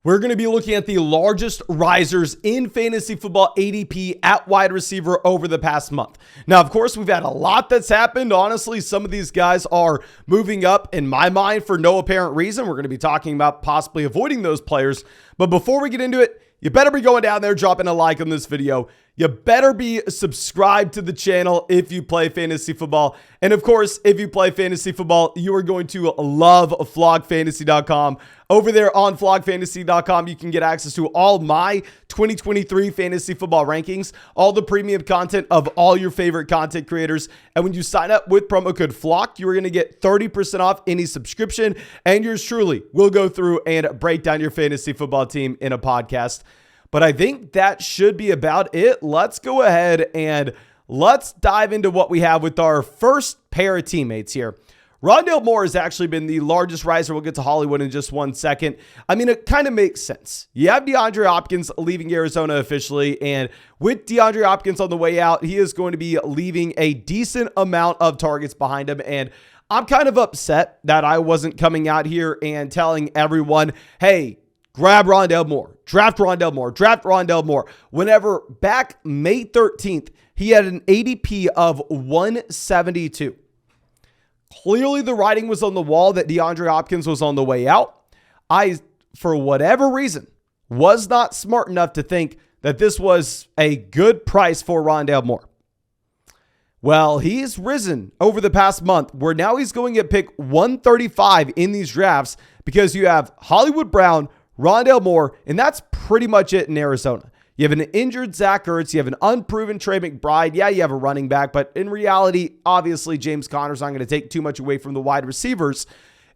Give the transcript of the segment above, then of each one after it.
We're going to be looking at the largest risers in fantasy football ADP at wide receiver over the past month. Now, of course, we've had a lot that's happened. Honestly, some of these guys are moving up in my mind for no apparent reason. We're going to be talking about possibly avoiding those players. But before we get into it, you better be going down there, dropping a like on this video. You better be subscribed to the channel if you play fantasy football. And of course, if you play fantasy football, you are going to love flogfantasy.com. Over there on flogfantasy.com, you can get access to all my 2023 fantasy football rankings, all the premium content of all your favorite content creators. And when you sign up with promo code FLOCK, you are going to get 30% off any subscription. And yours truly will go through and break down your fantasy football team in a podcast. But I think that should be about it. Let's go ahead and let's dive into what we have with our first pair of teammates here. Rondell Moore has actually been the largest riser. We'll get to Hollywood in just 1 second. I mean, it kind of makes sense. You have DeAndre Hopkins leaving Arizona officially, and with DeAndre Hopkins on the way out, he is going to be leaving a decent amount of targets behind him. And I'm kind of upset that I wasn't coming out here and telling everyone, hey, grab Rondell Moore, draft Rondell Moore, draft Rondell Moore. Whenever back May 13th, he had an ADP of 172. Clearly the writing was on the wall that DeAndre Hopkins was on the way out. I, for whatever reason, was not smart enough to think that this was a good price for Rondell Moore. Well, he's risen over the past month, where now he's going at pick 135 in these drafts because you have Hollywood Brown, Rondell Moore, and that's pretty much it in Arizona. You have an injured Zach Ertz. You have an unproven Trey McBride. Yeah, you have a running back, but in reality, obviously, James Conner's not going to take too much away from the wide receivers.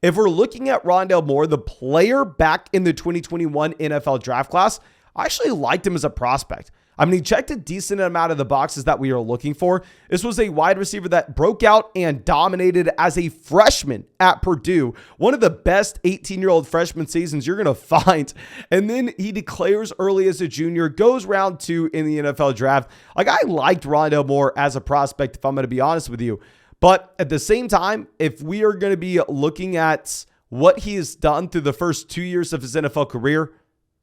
If we're looking at Rondell Moore, the player back in the 2021 NFL draft class, I actually liked him as a prospect. I mean, he checked a decent amount of the boxes that we are looking for. This was a wide receiver that broke out and dominated as a freshman at Purdue. One of the best 18-year-old freshman seasons you're going to find. And then he declares early as a junior, goes round 2 in the NFL draft. Like, I liked Rondell Moore as a prospect, if I'm going to be honest with you. But at the same time, if we are going to be looking at what he has done through the first 2 years of his NFL career,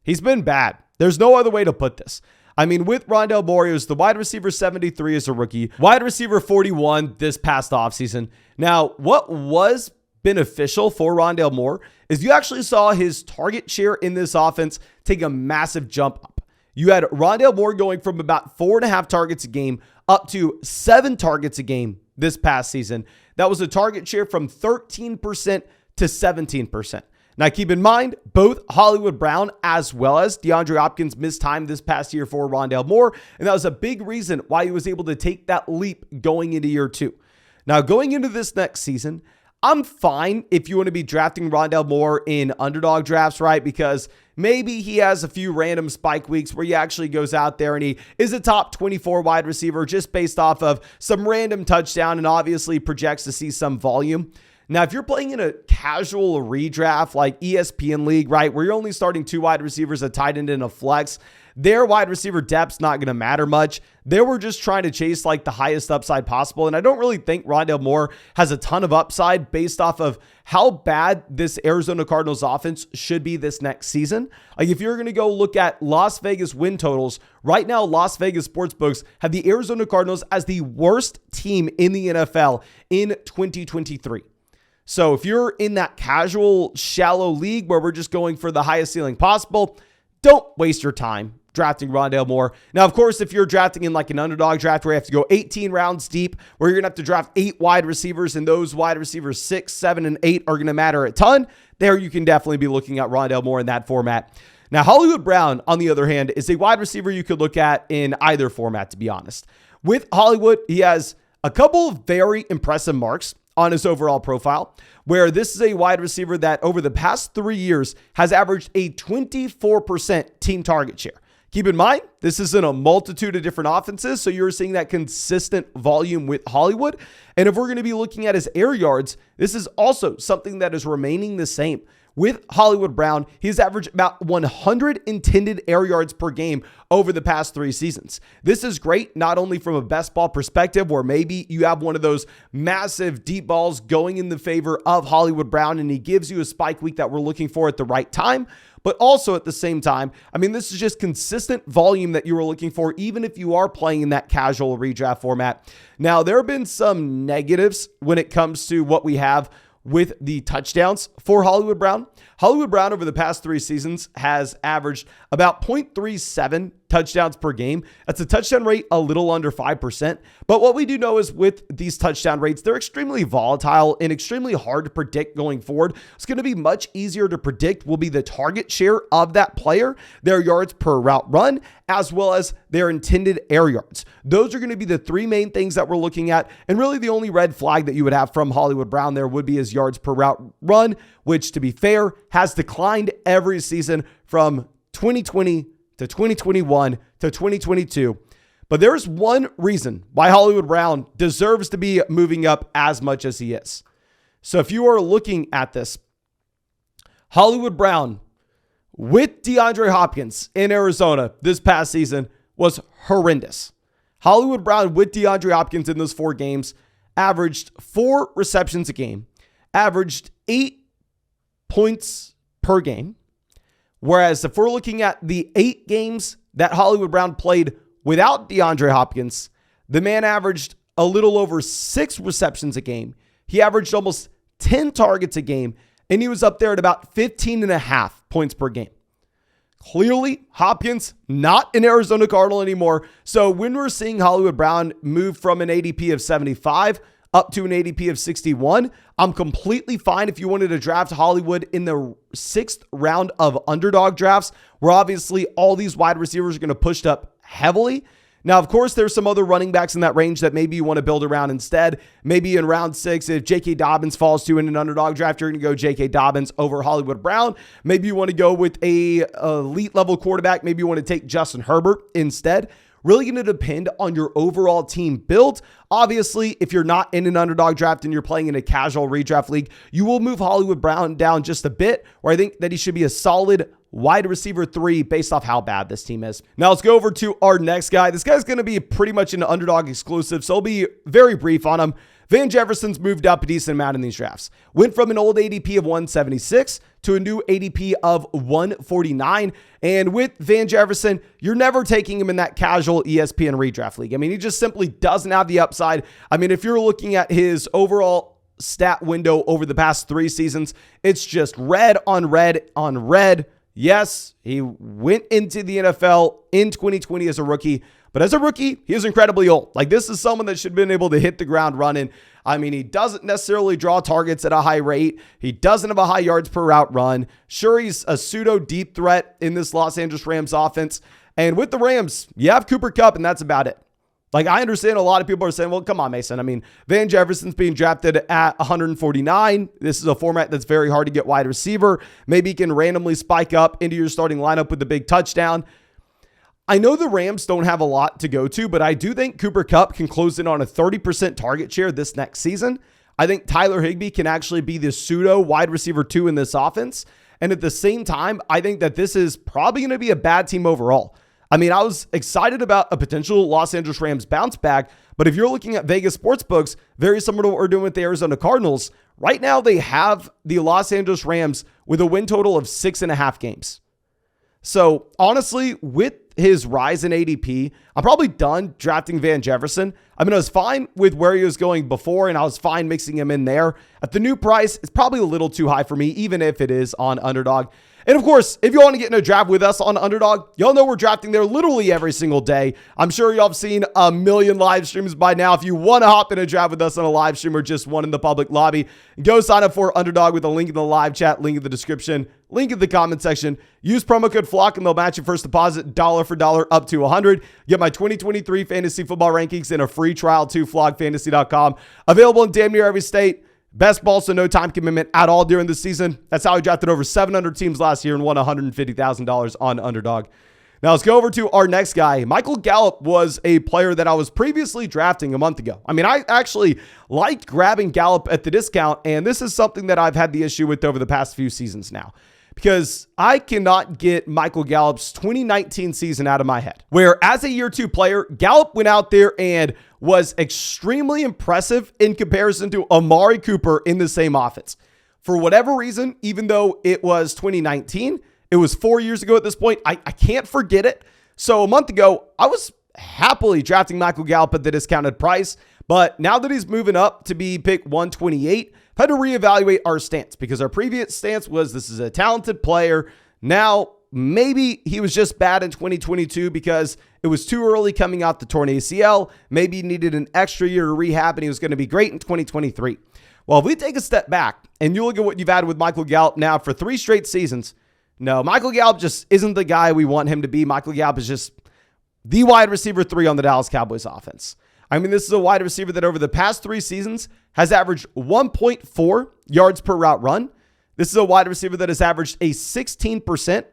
he's been bad. There's no other way to put this. I mean, with Rondell Moore, he was the wide receiver 73 as a rookie, wide receiver 41 this past offseason. Now, what was beneficial for Rondell Moore is you actually saw his target share in this offense take a massive jump up. You had Rondell Moore going from about 4.5 targets a game up to 7 targets a game this past season. That was a target share from 13% to 17%. Now, keep in mind, both Hollywood Brown as well as DeAndre Hopkins missed time this past year for Rondell Moore, and that was a big reason why he was able to take that leap going into year 2. Now, going into this next season, I'm fine if you want to be drafting Rondell Moore in underdog drafts, right? Because maybe he has a few random spike weeks where he actually goes out there and he is a top 24 wide receiver just based off of some random touchdown and obviously projects to see some volume. Now, if you're playing in a casual redraft like ESPN League, right, where you're only starting 2 wide receivers, a tight end and a flex, their wide receiver depth's not going to matter much. They were just trying to chase like the highest upside possible. And I don't really think Rondell Moore has a ton of upside based off of how bad this Arizona Cardinals offense should be this next season. Like, if you're going to go look at Las Vegas win totals, right now, Las Vegas sportsbooks have the Arizona Cardinals as the worst team in the NFL in 2023. So if you're in that casual, shallow league where we're just going for the highest ceiling possible, don't waste your time drafting Rondell Moore. Now, of course, if you're drafting in like an underdog draft where you have to go 18 rounds deep, where you're going to have to draft 8 wide receivers, and those wide receivers 6, 7, and 8 are going to matter a ton, there you can definitely be looking at Rondell Moore in that format. Now, Hollywood Brown, on the other hand, is a wide receiver you could look at in either format, to be honest. With Hollywood, he has a couple of very impressive marks on his overall profile, where this is a wide receiver that over the past 3 years has averaged a 24% team target share. Keep in mind, this is in a multitude of different offenses, so you're seeing that consistent volume with Hollywood. And if we're going to be looking at his air yards, this is also something that is remaining the same. With Hollywood Brown, he's averaged about 100 intended air yards per game over the past 3 seasons. This is great, not only from a best ball perspective, where maybe you have one of those massive deep balls going in the favor of Hollywood Brown, and he gives you a spike week that we're looking for at the right time, but also at the same time, I mean, this is just consistent volume that you were looking for, even if you are playing in that casual redraft format. Now, there have been some negatives when it comes to what we have with the touchdowns for Hollywood Brown. Hollywood Brown over the past 3 seasons has averaged about 0.37 touchdowns per game. That's a touchdown rate a little under 5%. But what we do know is with these touchdown rates, they're extremely volatile and extremely hard to predict going forward. It's going to be much easier to predict will be the target share of that player, their yards per route run, as well as their intended air yards. Those are going to be the 3 main things that we're looking at. And really the only red flag that you would have from Hollywood Brown there would be his yards per route run, which, to be fair, has declined every season from 2020 to 2021 to 2022. But there's one reason why Hollywood Brown deserves to be moving up as much as he is. So if you are looking at this, Hollywood Brown with DeAndre Hopkins in Arizona this past season was horrendous. Hollywood Brown with DeAndre Hopkins in those 4 games averaged 4 receptions a game, averaged 8 points per game. Whereas if we're looking at the 8 games that Hollywood Brown played without DeAndre Hopkins, the man averaged a little over 6 receptions a game. He averaged almost 10 targets a game, and he was up there at about 15.5 points per game. Clearly, Hopkins not an Arizona Cardinal anymore. So when we're seeing Hollywood Brown move from an ADP of 75 up to an ADP of 61, I'm completely fine if you wanted to draft Hollywood in the 6th round of underdog drafts, where obviously all these wide receivers are going to push up heavily. Now, of course, there's some other running backs in that range that maybe you want to build around instead. Maybe in round 6, if J.K. Dobbins falls to in an underdog draft, you're going to go J.K. Dobbins over Hollywood Brown. Maybe you want to go with a elite level quarterback. Maybe you want to take Justin Herbert instead. Really going to depend on your overall team build. Obviously, if you're not in an underdog draft and you're playing in a casual redraft league, you will move Hollywood Brown down just a bit, where I think that he should be a solid wide receiver 3 based off how bad this team is. Now let's go over to our next guy. This guy's going to be pretty much an underdog exclusive, so I'll be very brief on him. Van Jefferson's moved up a decent amount in these drafts. Went from an old ADP of 176 to a new ADP of 149. And with Van Jefferson, you're never taking him in that casual ESPN redraft league. I mean, he just simply doesn't have the upside. I mean, if you're looking at his overall stat window over the past 3 seasons, it's just red on red on red. Yes, he went into the NFL in 2020 as a rookie, but as a rookie, he was incredibly old. Like, this is someone that should have been able to hit the ground running. I mean, he doesn't necessarily draw targets at a high rate. He doesn't have a high yards per route run. Sure, he's a pseudo deep threat in this Los Angeles Rams offense. And with the Rams, you have Cooper Kupp, and that's about it. Like, I understand a lot of people are saying, well, come on, Mason. I mean, Van Jefferson's being drafted at 149. This is a format that's very hard to get wide receiver. Maybe he can randomly spike up into your starting lineup with a big touchdown. I know the Rams don't have a lot to go to, but I do think Cooper Kupp can close in on a 30% target share this next season. I think Tyler Higbee can actually be the pseudo wide receiver 2 in this offense. And at the same time, I think that this is probably going to be a bad team overall. I mean, I was excited about a potential Los Angeles Rams bounce back, but if you're looking at Vegas sportsbooks, very similar to what we're doing with the Arizona Cardinals, right now they have the Los Angeles Rams with a win total of 6.5 games. So honestly, with his rise in ADP, I'm probably done drafting Van Jefferson. I mean, I was fine with where he was going before, and I was fine mixing him in there. At the new price, it's probably a little too high for me, even if it is on Underdog. And of course, if you want to get in a draft with us on Underdog, y'all know we're drafting there literally every single day. I'm sure y'all have seen a million live streams by now. If you want to hop in a draft with us on a live stream or just one in the public lobby, go sign up for Underdog with a link in the live chat, link in the description, link in the comment section. Use promo code FLOCK and they'll match your first deposit dollar for dollar up to $100. Get my 2023 fantasy football rankings and a free trial to flockfantasy.com. Available in damn near every state. Best ball, so no time commitment at all during the season. That's how I drafted over 700 teams last year and won $150,000 on Underdog. Now let's go over to our next guy. Michael Gallup was a player that I was previously drafting a month ago. I mean, I actually liked grabbing Gallup at the discount, and this is something that I've had the issue with over the past few seasons now, because I cannot get Michael Gallup's 2019 season out of my head, where as a year 2 player, Gallup went out there and was extremely impressive in comparison to Amari Cooper in the same offense. For whatever reason, even though it was 2019, It was 4 years ago at this point. I can't forget it. So a month ago, I was happily drafting Michael Gallup at the discounted price. But now that he's moving up to be pick 128, I've had to reevaluate our stance because our previous stance was this is a talented player. Now, maybe he was just bad in 2022 because it was too early coming out the torn ACL. Maybe he needed an extra year to rehab and he was going to be great in 2023. Well, if we take a step back and you look at what you've had with Michael Gallup now for 3 straight seasons, no, Michael Gallup just isn't the guy we want him to be. Michael Gallup is just the wide receiver 3 on the Dallas Cowboys offense. I mean, this is a wide receiver that over the past 3 seasons has averaged 1.4 yards per route run. This is a wide receiver that has averaged a 16%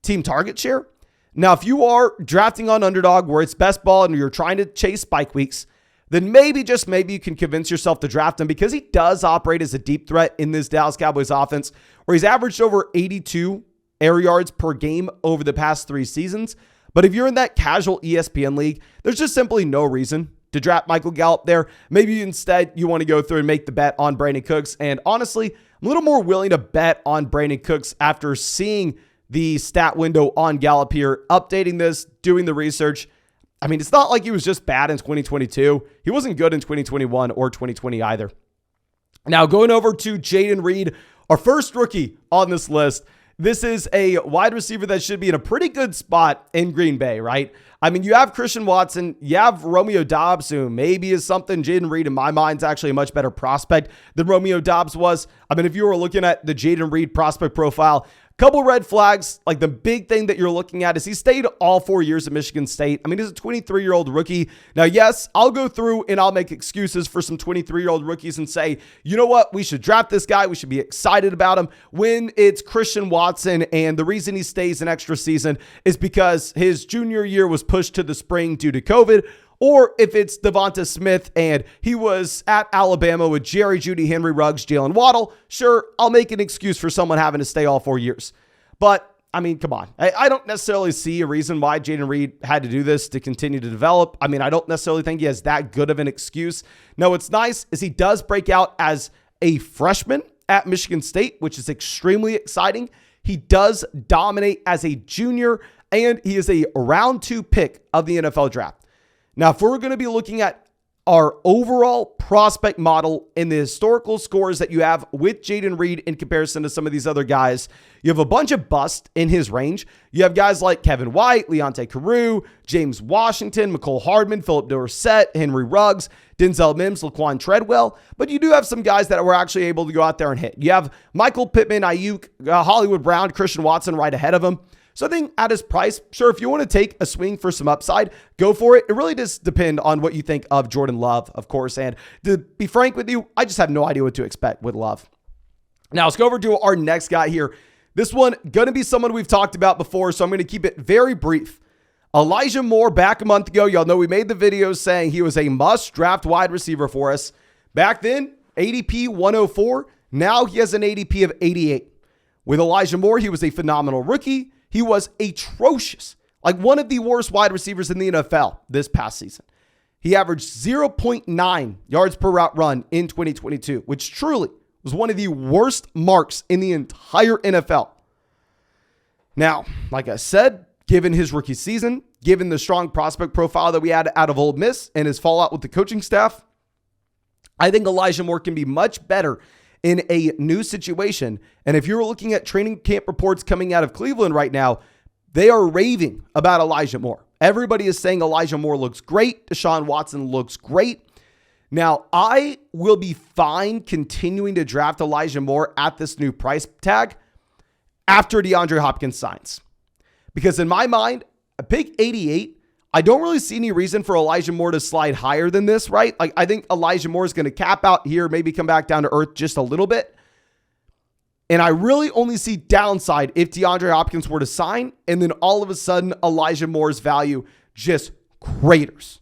team target share. Now, if you are drafting on Underdog where it's best ball and you're trying to chase spike weeks, then maybe, just maybe, you can convince yourself to draft him because he does operate as a deep threat in this Dallas Cowboys offense where he's averaged over 82 air yards per game over the past 3 seasons. But if you're in that casual ESPN league, there's just simply no reason to draft Michael Gallup there. Maybe instead you want to go through and make the bet on Brandon Cooks. And honestly, I'm a little more willing to bet on Brandon Cooks after seeing the stat window on Gallup here, updating this, doing the research. I mean, it's not like he was just bad in 2022. He wasn't good in 2021 or 2020 either. Now, going over to Jaden Reed, our first rookie on this list. This is a wide receiver that should be in a pretty good spot in Green Bay, right? I mean, you have Christian Watson, you have Romeo Doubs, who maybe is something. Jaden Reed, in my mind, is actually a much better prospect than Romeo Doubs was. I mean, if you were looking at the Jaden Reed prospect profile, couple red flags. Like the big thing that you're looking at is he stayed all 4 years at Michigan State. I mean, he's a 23-year-old rookie. Now, yes, I'll go through and I'll make excuses for some 23-year-old rookies and say, you know what? We should draft this guy. We should be excited about him when it's Christian Watson. And the reason he stays an extra season is because his junior year was pushed to the spring due to COVID. Or if it's Devonta Smith and he was at Alabama with Jerry Jeudy, Henry Ruggs, Jalen Waddle, sure, I'll make an excuse for someone having to stay all 4 years. But, I mean, come on. I don't necessarily see a reason why Jaden Reed had to do this to continue to develop. I mean, I don't necessarily think he has that good of an excuse. No, what's nice is he does break out as a freshman at Michigan State, which is extremely exciting. He does dominate as a junior, and he is a round 2 pick of the NFL draft. Now, if we're going to be looking at our overall prospect model and the historical scores that you have with Jaden Reed in comparison to some of these other guys, you have a bunch of bust in his range. You have guys like Kevin White, Leonte Carew, James Washington, McCole Hardman, Philip Dorsett, Henry Ruggs, Denzel Mims, Laquan Treadwell. But you do have some guys that were actually able to go out there and hit. You have Michael Pittman, Ayuk, Hollywood Brown, Christian Watson right ahead of him. So I think at his price, sure, if you want to take a swing for some upside, go for it. It really does depend on what you think of Jordan Love, of course. And to be frank with you, I just have no idea what to expect with Love. Now, let's go over to our next guy here. This one, going to be someone we've talked about before, so I'm going to keep it very brief. Elijah Moore, back a month ago, y'all know we made the video saying he was a must-draft wide receiver for us. Back then, ADP 104. Now he has an ADP of 88. With Elijah Moore, he was a phenomenal rookie. He was atrocious, like one of the worst wide receivers in the NFL this past season. He averaged 0.9 yards per route run in 2022, which truly was one of the worst marks in the entire NFL. Now, like I said, given his rookie season, given the strong prospect profile that we had out of Ole Miss and his fallout with the coaching staff, I think Elijah Moore can be much better in a new situation. And if you're looking at training camp reports coming out of Cleveland right now, they are raving about Elijah Moore. Everybody is saying Elijah Moore looks great. Deshaun Watson looks great. Now, I will be fine continuing to draft Elijah Moore at this new price tag after DeAndre Hopkins signs. Because in my mind, a pick 88, I don't really see any reason for Elijah Moore to slide higher than this, right? Like, I think Elijah Moore is going to cap out here, maybe come back down to earth just a little bit. And I really only see downside if DeAndre Hopkins were to sign, and then all of a sudden, Elijah Moore's value just craters.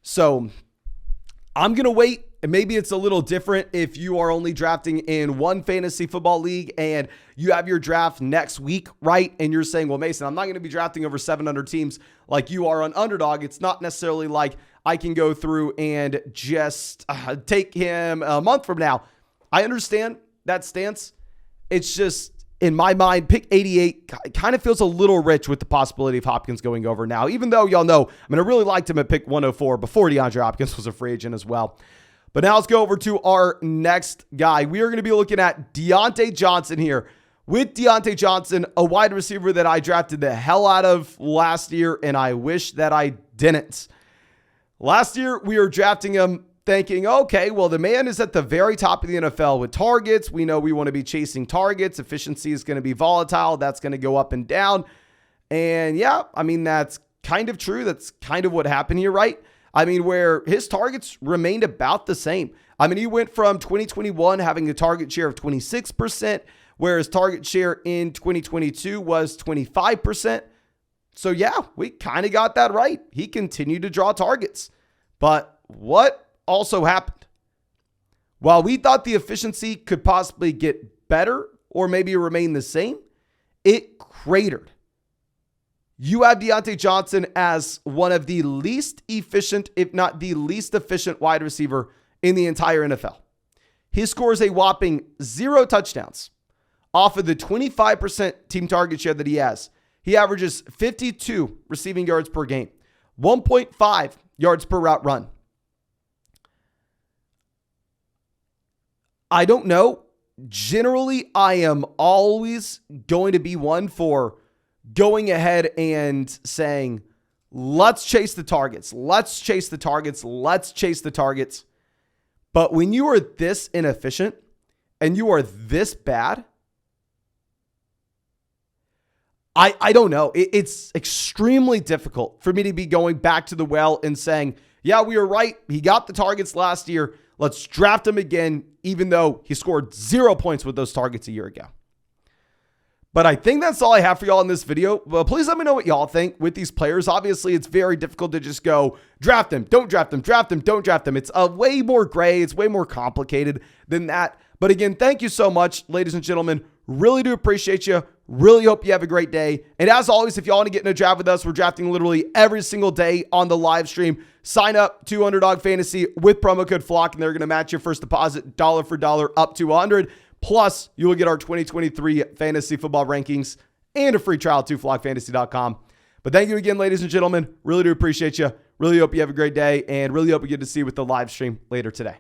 So I'm going to wait. And maybe it's a little different if you are only drafting in one fantasy football league and you have your draft next week, right? And you're saying, well, Mason, I'm not going to be drafting over 700 teams like you are on Underdog. It's not necessarily like I can go through and just take him a month from now. I understand that stance. It's just, in my mind, pick 88 kind of feels a little rich with the possibility of Hopkins going over now, even though y'all know, I really liked him at pick 104 before DeAndre Hopkins was a free agent as well. But now let's go over to our next guy. We are going to be looking at Deontay Johnson here. With Deontay Johnson, a wide receiver that I drafted the hell out of last year, and I wish that I didn't. Last year, we were drafting him thinking, okay, well, the man is at the very top of the NFL with targets. We know we want to be chasing targets. Efficiency is going to be volatile. That's going to go up and down. And yeah, that's kind of true. That's kind of what happened here, right? Where his targets remained about the same. He went from 2021 having a target share of 26%, where his target share in 2022 was 25%. So yeah, we kind of got that right. He continued to draw targets. But what also happened? While we thought the efficiency could possibly get better or maybe remain the same, it cratered. You have Deontay Johnson as one of the least efficient, if not the least efficient wide receiver in the entire NFL. He scores a whopping 0 touchdowns off of the 25% team target share that he has. He averages 52 receiving yards per game, 1.5 yards per route run. I don't know. Generally, I am always going to be one for going ahead and saying, let's chase the targets. Let's chase the targets. Let's chase the targets. But when you are this inefficient and you are this bad, I don't know. It's extremely difficult for me to be going back to the well and saying, yeah, we were right. He got the targets last year. Let's draft him again, even though he scored 0 points with those targets a year ago. But I think that's all I have for y'all in this video. Well, please let me know what y'all think with these players. Obviously, it's very difficult to just go draft them, don't draft them, draft them, don't draft them. It's a way more gray. It's way more complicated than that. But again, thank you so much, ladies and gentlemen. Really do appreciate you. Really hope you have a great day. And as always, if y'all want to get in a draft with us, we're drafting literally every single day on the live stream. Sign up to Underdog Fantasy with promo code FLOCK, and they're going to match your first deposit dollar for dollar up to 100. Plus, you will get our 2023 fantasy football rankings and a free trial to flockfantasy.com. But thank you again, ladies and gentlemen. Really do appreciate you. Really hope you have a great day, and really hope we get to see you with the live stream later today.